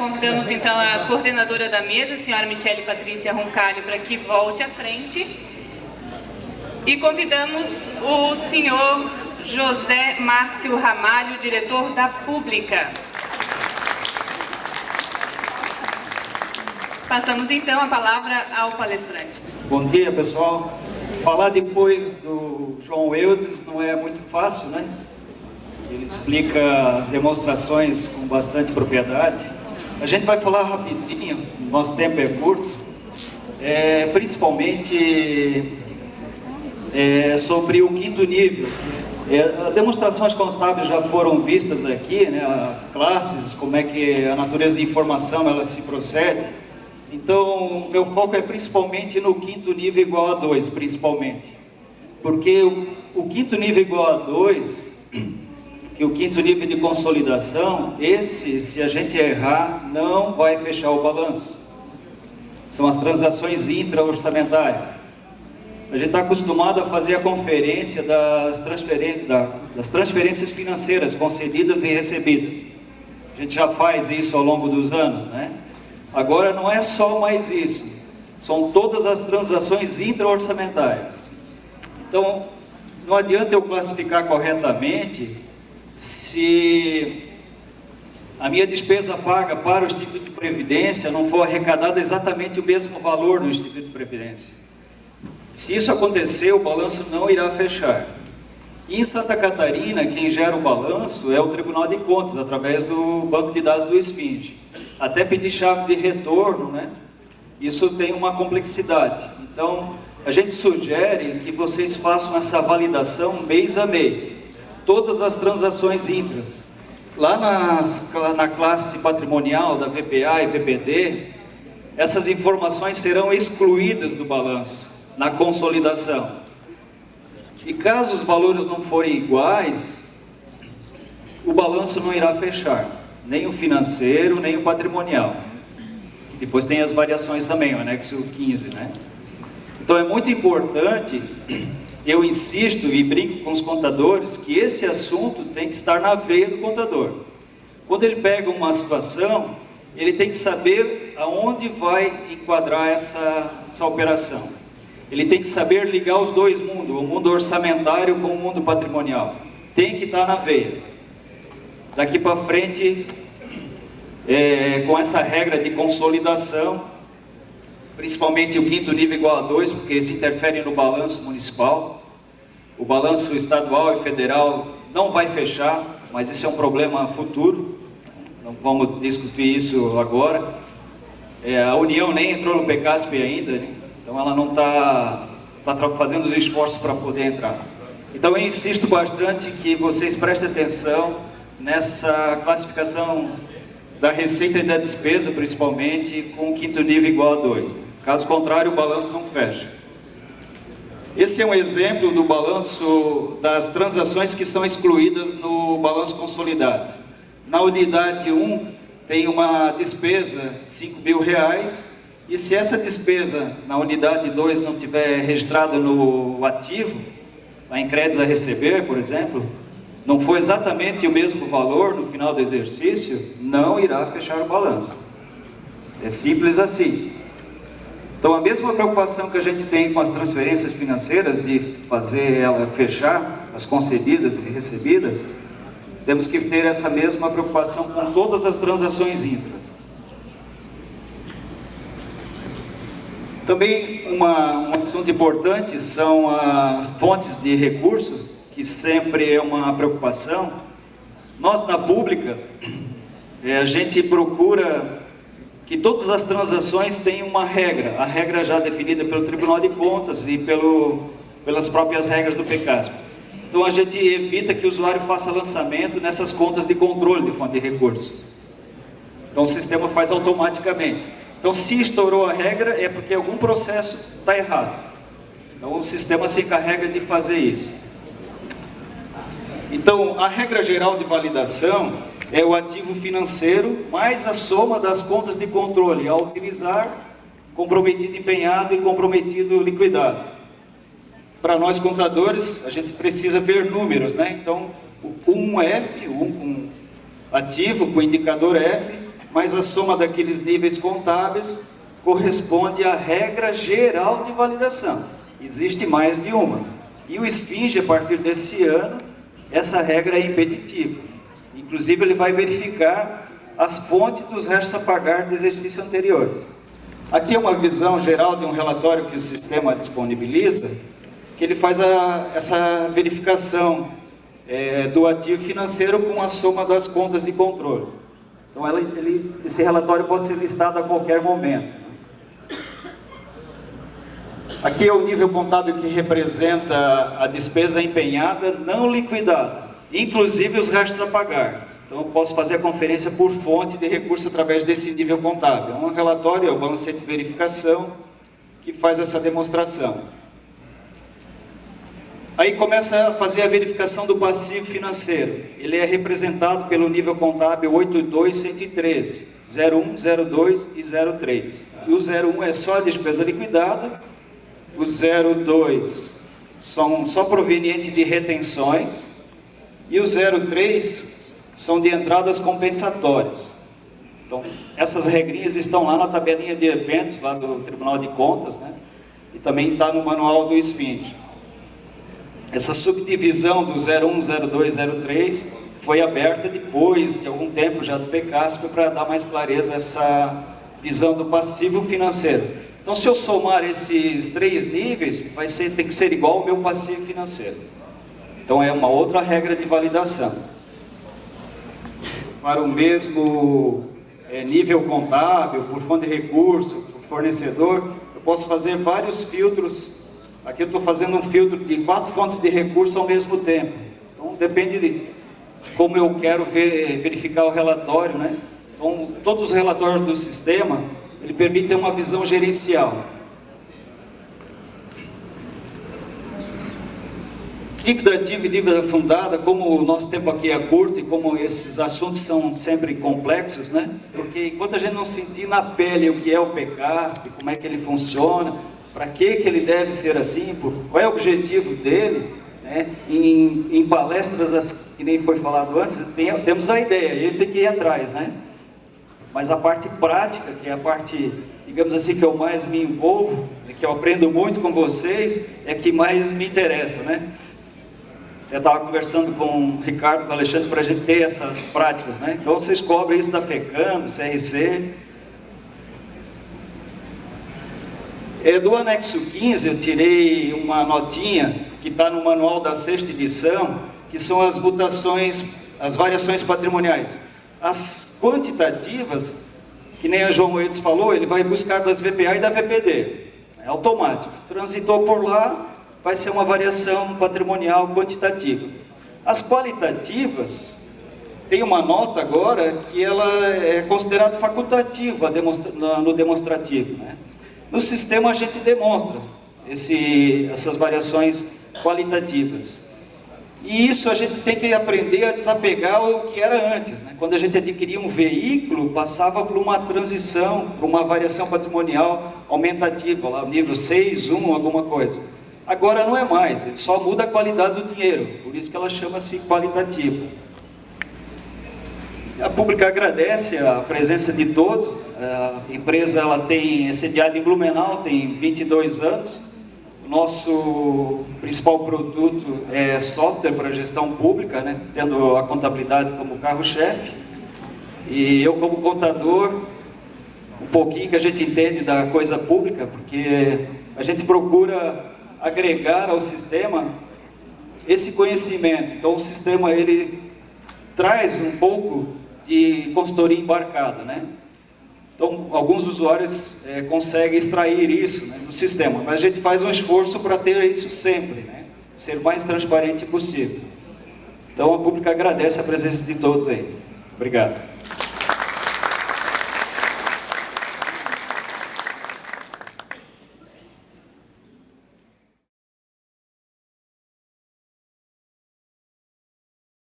convidamos então a coordenadora da mesa, a senhora Michele Patrícia Roncalho, para que volte à frente. E convidamos o senhor José Márcio Ramalho, diretor da Pública. Passamos então a palavra ao palestrante. Bom dia, pessoal. Falar depois do João Eudes não é muito fácil, né? Ele explica as demonstrações com bastante propriedade. A gente vai falar rapidinho, nosso tempo é curto, principalmente sobre o quinto nível. As demonstrações contábeis já foram vistas aqui, né? As classes, como é que a natureza de informação ela se procede. Então, meu foco é principalmente no quinto nível igual a 2, principalmente. Porque o quinto nível igual a 2, que é o quinto nível de consolidação, esse, se a gente errar, não vai fechar o balanço. São as transações intra-orçamentárias. A gente está acostumado a fazer a conferência das transferências financeiras concedidas e recebidas. A gente já faz isso ao longo dos anos, né? Agora não é só mais isso, são todas as transações intra-orçamentárias. Então, não adianta eu classificar corretamente se a minha despesa paga para o Instituto de Previdência não for arrecadada exatamente o mesmo valor do Instituto de Previdência. Se isso acontecer, o balanço não irá fechar. Em Santa Catarina, quem gera o balanço é o Tribunal de Contas, através do banco de dados do Esfinge. Até pedir chave de retorno, né? Isso tem uma complexidade. Então, a gente sugere que vocês façam essa validação mês a mês. Todas as transações intras. Lá na classe patrimonial da VPA e VPD, essas informações serão excluídas do balanço, na consolidação. E caso os valores não forem iguais, o balanço não irá fechar. Nem o financeiro, nem o patrimonial. Depois tem as variações também, o anexo 15, né? Então é muito importante, eu insisto e brinco com os contadores, que esse assunto tem que estar na veia do contador. Quando ele pega uma situação, ele tem que saber aonde vai enquadrar essa operação. Ele tem que saber ligar os dois mundos, o mundo orçamentário com o mundo patrimonial. Tem que estar na veia. Daqui para frente, com essa regra de consolidação, principalmente o quinto nível igual a 2, porque isso interfere no balanço municipal. O balanço estadual e federal não vai fechar, mas isso é um problema futuro. Não vamos discutir isso agora. A União nem entrou no PECASP ainda, né? Então ela não está fazendo os esforços para poder entrar. Então eu insisto bastante que vocês prestem atenção nessa classificação da receita e da despesa, principalmente, com o quinto nível igual a 2. Caso contrário, o balanço não fecha. Esse é um exemplo do balanço das transações que são excluídas no balanço consolidado. Na unidade 1, tem uma despesa de R$5.000, e se essa despesa na unidade 2 não tiver registrada no ativo, lá em créditos a receber, por exemplo, não for exatamente o mesmo valor no final do exercício, não irá fechar o balanço. É simples assim. Então, a mesma preocupação que a gente tem com as transferências financeiras, de fazer ela fechar, as concedidas e recebidas, temos que ter essa mesma preocupação com todas as transações intras. Também um assunto importante são as fontes de recursos, que sempre é uma preocupação. Nós, na Pública, a gente procura que todas as transações tenham uma regra, a regra já definida pelo Tribunal de Contas e pelas próprias regras do PECASP. Então a gente evita que o usuário faça lançamento nessas contas de controle de fonte de recursos. Então o sistema faz automaticamente. Então se estourou a regra é porque algum processo está errado. Então o sistema se encarrega de fazer isso. Então, a regra geral de validação é o ativo financeiro mais a soma das contas de controle a utilizar, comprometido empenhado e comprometido liquidado. Para nós contadores, a gente precisa ver números, né? Então, um F, um ativo com indicador F, mas a soma daqueles níveis contábeis corresponde à regra geral de validação. Existe mais de uma. E o SFINGE, a partir desse ano, essa regra é impeditiva. Inclusive, ele vai verificar as fontes dos restos a pagar do exercício anteriores. Aqui é uma visão geral de um relatório que o sistema disponibiliza, que ele faz essa verificação do ativo financeiro com a soma das contas de controle. Então, esse relatório pode ser listado a qualquer momento. Aqui é o nível contábil que representa a despesa empenhada não liquidada, inclusive os restos a pagar. Então, eu posso fazer a conferência por fonte de recurso através desse nível contábil. É um relatório, é o balancete de verificação, que faz essa demonstração. Aí começa a fazer a verificação do passivo financeiro. Ele é representado pelo nível contábil 82113, 01, 02 e 03. E o 01 é só a despesa liquidada, o 02 são só provenientes de retenções, e o 03 são de entradas compensatórias. Então, essas regrinhas estão lá na tabelinha de eventos, lá do Tribunal de Contas, né? E também está no manual do SFINGE. Essa subdivisão do 01, 02, 03 foi aberta depois de algum tempo já do PECASP para dar mais clareza a essa visão do passivo financeiro. Então, se eu somar esses três níveis, tem que ser igual ao meu passivo financeiro. Então, é uma outra regra de validação. Para o mesmo nível contábil, por fonte de recurso, por fornecedor, eu posso fazer vários filtros. Aqui eu estou fazendo um filtro de 4 fontes de recurso ao mesmo tempo. Então, depende de como eu quero verificar o relatório, né? Então, todos os relatórios do sistema, ele permite ter uma visão gerencial. Dívida ativa e dívida fundada, como o nosso tempo aqui é curto e como esses assuntos são sempre complexos, né? Porque enquanto a gente não sentir na pele o que é o PECASP, como é que ele funciona, para que ele deve ser assim, qual é o objetivo dele, né? Em palestras, que nem foi falado antes, temos a ideia, e a gente tem que ir atrás, né? Mas a parte prática, que é a parte, digamos assim, que eu mais me envolvo, que eu aprendo muito com vocês, é que mais me interessa, né? Eu estava conversando com o Ricardo, com o Alexandre, para a gente ter essas práticas, né? Então, vocês cobrem isso da FECAM, do CRC. Do anexo 15, eu tirei uma notinha, que está no manual da 6ª edição, que são as mutações, as variações patrimoniais. As quantitativas, que nem o João Moedas falou, ele vai buscar das VPA e da VPD. É automático. Transitou por lá, vai ser uma variação patrimonial quantitativa. As qualitativas, tem uma nota agora que ela é considerada facultativa no demonstrativo, né? No sistema a gente demonstra essas variações qualitativas. E isso a gente tem que aprender a desapegar o que era antes, né? Quando a gente adquiria um veículo, passava por uma transição, por uma variação patrimonial aumentativa, lá nível 6, 1, alguma coisa. Agora não é mais, ele só muda a qualidade do dinheiro, por isso que ela chama-se qualitativa. A Pública agradece a presença de todos. A empresa é sediada em Blumenau, tem 22 anos. O nosso principal produto é software para gestão pública, né? Tendo a contabilidade como carro-chefe. E eu, como contador, um pouquinho que a gente entende da coisa pública, porque a gente procura agregar ao sistema esse conhecimento. Então, o sistema ele traz um pouco de consultoria embarcada, né? Então, alguns usuários conseguem extrair isso, né, do sistema, mas a gente faz um esforço para ter isso sempre, né? Ser o mais transparente possível. Então, a Pública agradece a presença de todos aí. Obrigado.